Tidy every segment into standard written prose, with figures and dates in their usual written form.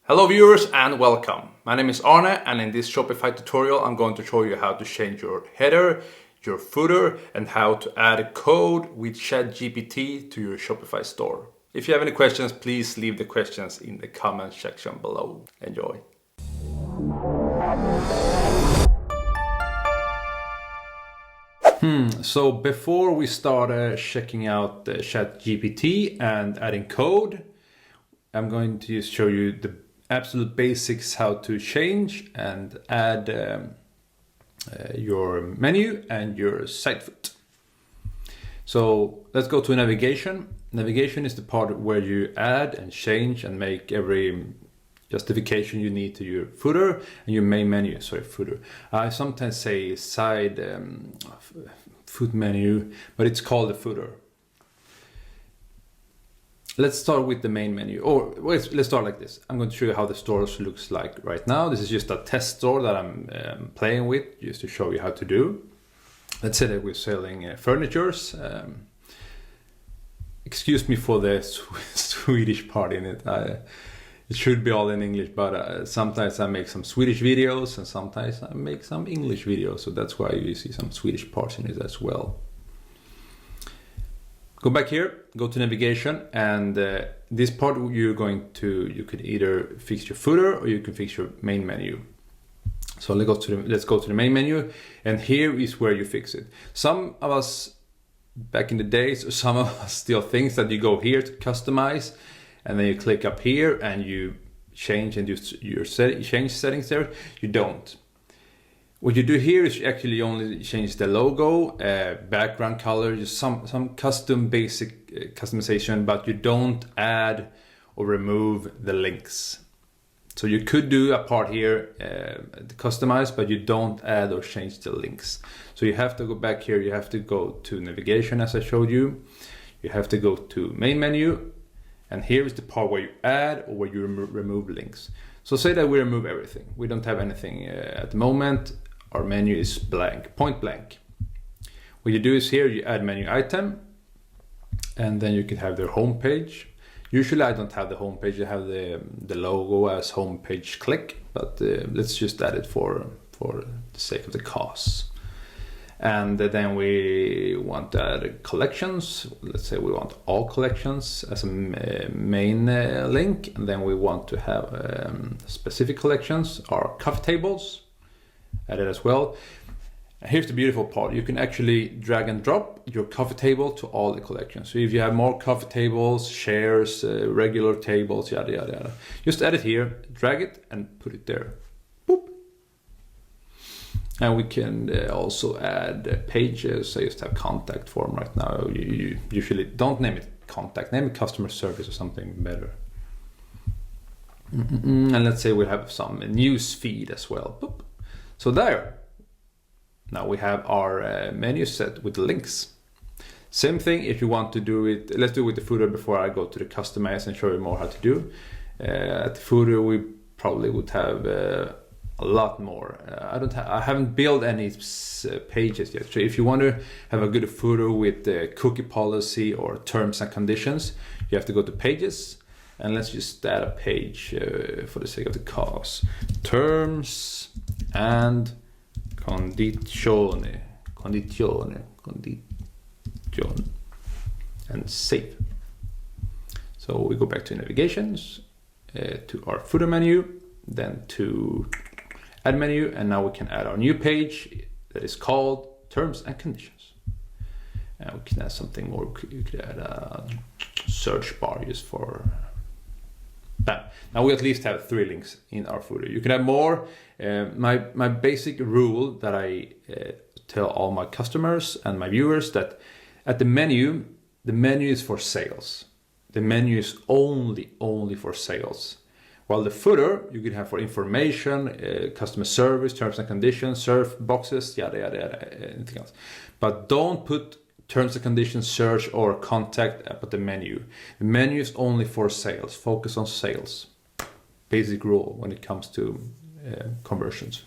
Hello viewers and welcome. My name is Arne, and in this Shopify tutorial I'm going to show you how to change your header, your footer, and how to add a code with ChatGPT to your Shopify store. If you have any questions, please leave the questions in the comment section below. Enjoy. So before we start checking out ChatGPT and adding code, I'm going to just show you the absolute basics how to change and add your menu and your site foot. So let's go to navigation. Navigation is the part where you add and change and make every justification you need to your footer and your main menu. Sorry, footer. I sometimes say side foot menu, but it's called the footer. Let's start with the main menu, or let's start like this. I'm going to show you how the store looks like right now. This is just a test store that I'm playing with, just to show you how to do. Let's say that we're selling furnitures. Excuse me for the Swedish part in it. It should be all in English, but sometimes I make some Swedish videos and sometimes I make some English videos. So that's why you see some Swedish parts in it as well. Go back here, go to navigation, and this part you could either fix your footer or you can fix your main menu. So let's go to the main menu, and here is where you fix it. Some of us back in the days, or some of us still think that you go here to customize, and then you click up here and you change and change settings there. You don't. What you do here is you actually only change the logo, background color, just some custom basic customization, but you don't add or remove the links. So you could do a part here, customize, but you don't add or change the links. So you have to go back here, you have to go to navigation as I showed you. You have to go to main menu, and here is the part where you add or where you remove links. So say that we remove everything. We don't have anything at the moment. Our menu is blank, point blank. What you do is here you add menu item, and then you can have their home page. Usually I don't have the home page, I have the logo as home page click, but let's just add it for the sake of the cause. And then we want to add collections. Let's say we want all collections as a main link, and then we want to have specific collections or coffee tables added as well. And here's the beautiful part. You can actually drag and drop your coffee table to all the collections. So if you have more coffee tables, chairs, regular tables, yada yada yada, just add it here, drag it and put it there. Boop. And we can also add pages. I just have contact form right now. You usually don't name it contact, name it customer service or something better. And let's say we have some news feed as well. Boop. So there, now we have our menu set with links. Same thing if you want to do it, let's do it with the footer before I go to the customize and show you more how to do. At the footer we probably would have a lot more. I haven't built any pages yet. So if you want to have a good footer with the cookie policy or terms and conditions, you have to go to pages. And let's just add a page for the sake of the cause. Terms and condizione, and save. So we go back to navigations, to our footer menu, then to add menu, and now we can add our new page that is called terms and conditions. And we can add something more. You could add a search bar just for that. Now we at least have 3 links in our footer. You can have more. My basic rule that I tell all my customers and my viewers that at the menu is for sales. The menu is only for sales. While the footer you can have for information, customer service, terms and conditions, surf boxes, yada yada yada, anything else. But don't put terms and conditions, search or contact at the menu. The menu is only for sales. Focus on sales. Basic rule when it comes to conversions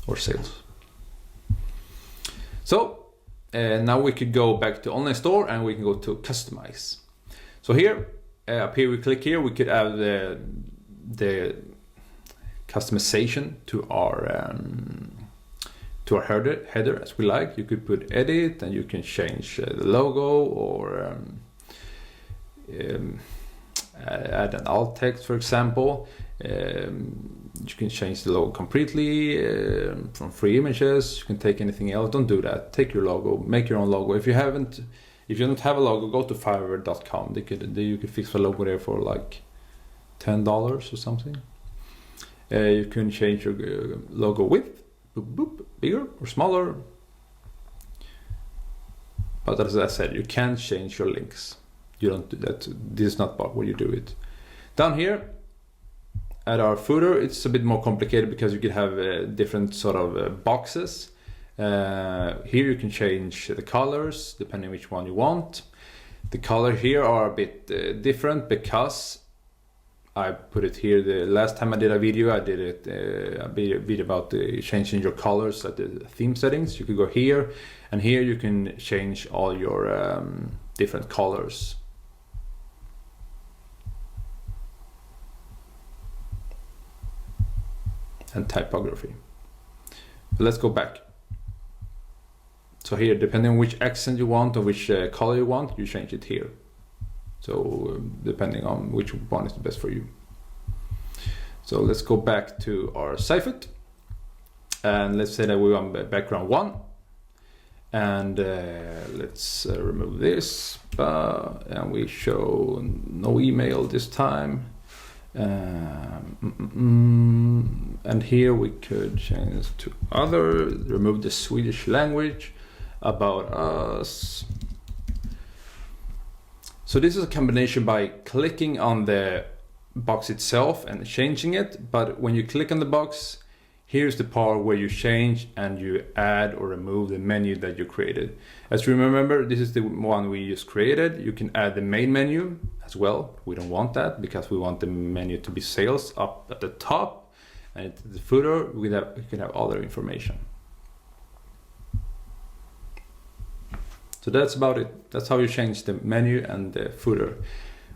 or sales. So now we could go back to online store and we can go to customize. So here, up here we click here, we could add the customization to our header as we like. You could put edit, and you can change the logo, or add an alt text, for example. You can change the logo completely from free images. You can take anything else. Don't do that. Take your logo, make your own logo. If you don't have a logo, go to Fiverr.com. You can fix the logo there for like $10 or something. You can change your logo width, boop, boop, bigger or smaller. But as I said, you can't change your links. You don't do that. This is not where you do it. Down here at our footer, it's a bit more complicated because you can have different sort of boxes. Here you can change the colors depending which one you want. The color here are a bit different because I put it here. The last time I did a video, I did it a video about changing your colors at the theme settings. You could go here, and here you can change all your different colors. And typography. But let's go back. So here, depending on which accent you want or which color you want, you change it here. So depending on which one is the best for you. So let's go back to our site foot, and let's say that we want background 1, and let's remove this, and we show no email this time. And here we could change to other, remove the Swedish language, about us. So this is a combination by clicking on the box itself and changing it, but when you click on the box, here's the part where you change and you add or remove the menu that you created. As you remember, this is the one we just created. You can add the main menu as well. We don't want that because we want the menu to be sales up at the top, and at the footer we can have other information. So that's about it. That's how you change the menu and the footer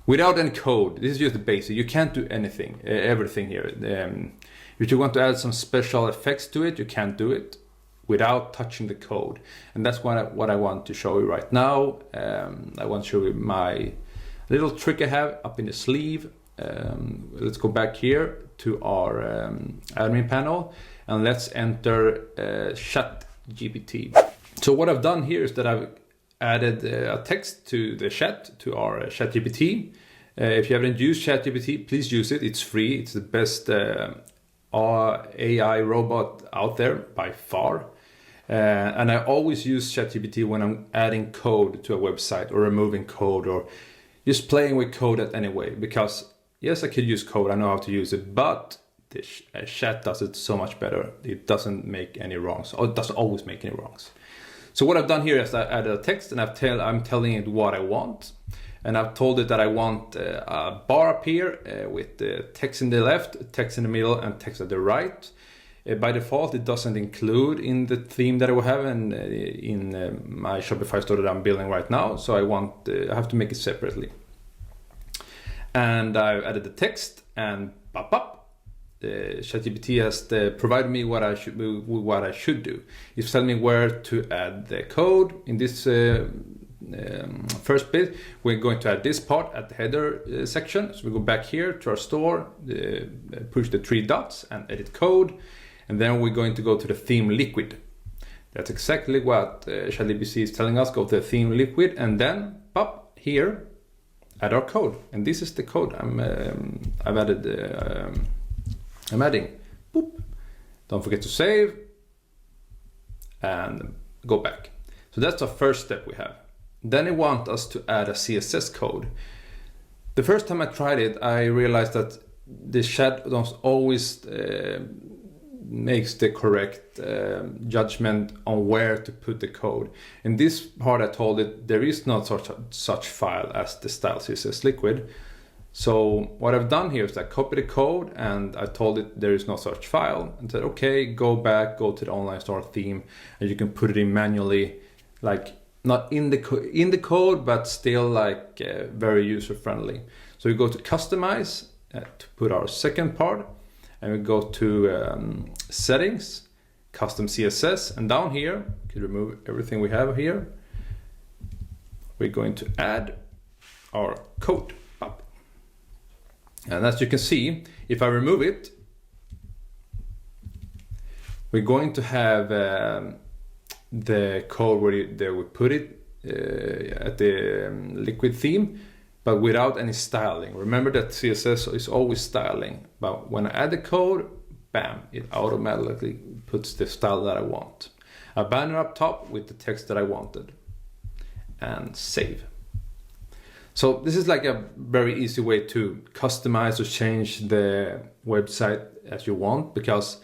without any code. This is just the basic. You can't do anything, everything here. If you want to add some special effects to it, you can't do it without touching the code. And that's what I want to show you right now. I want to show you my little trick I have up in the sleeve. Let's go back here to our admin panel, and let's enter ChatGPT. So what I've done here is that I've added a text to the chat, to our ChatGPT. If you haven't used ChatGPT, please use it. It's free. It's the best AI robot out there by far. And I always use ChatGPT when I'm adding code to a website or removing code or just playing with code at any way, because yes, I could use code, I know how to use it, but the chat does it so much better. It doesn't make any wrongs, or it doesn't always make any wrongs. So what I've done here is I added a text, and I'm telling it what I want. And I've told it that I want a bar up here with text in the left, text in the middle, and text at the right. By default, it doesn't include in the theme that I will have in my Shopify store that I'm building right now. So I have to make it separately. And I've added the text, and ChatGPT has provided me what I should do. It's telling me where to add the code. In this first bit, we're going to add this part at the header section. So we go back here to our store, push the 3 dots and edit code. And then we're going to go to the theme liquid. That's exactly what ChatGPT is telling us. Go to the theme liquid, and then pop here, add our code. And this is the code I'm adding. Boop. Don't forget to save and go back. So that's the first step we have. Then it wants us to add a CSS code. The first time I tried it, I realized that the chat don't always makes the correct judgment on where to put the code. In this part, I told it there is no such file as the style CSS liquid. So what I've done here is I copied the code, and I told it there is no such file, and said, okay, go back, go to the online store theme, and you can put it in manually, like not in the code, but still like very user friendly. So you go to customize, to put our second part, and we go to settings, custom CSS, and down here we can remove everything we have here. We're going to add our code up, and as you can see, if I remove it, we're going to have the code where we put it at the liquid theme, but without any styling. Remember that CSS is always styling, but when I add the code, bam, it automatically puts the style that I want. A banner up top with the text that I wanted, and save. So this is like a very easy way to customize or change the website as you want, because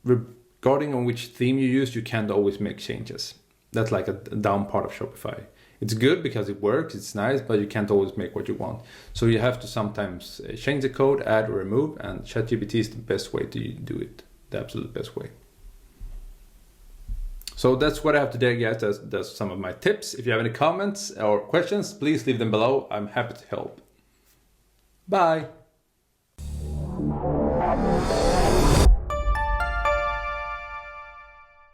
regarding on which theme you use, you can't always make changes. That's like a down part of Shopify. It's good because it works, it's nice, but you can't always make what you want. So you have to sometimes change the code, add or remove, and ChatGPT is the best way to do it, the absolute best way. So that's what I have today, guys. That's some of my tips. If you have any comments or questions, please leave them below. I'm happy to help. Bye.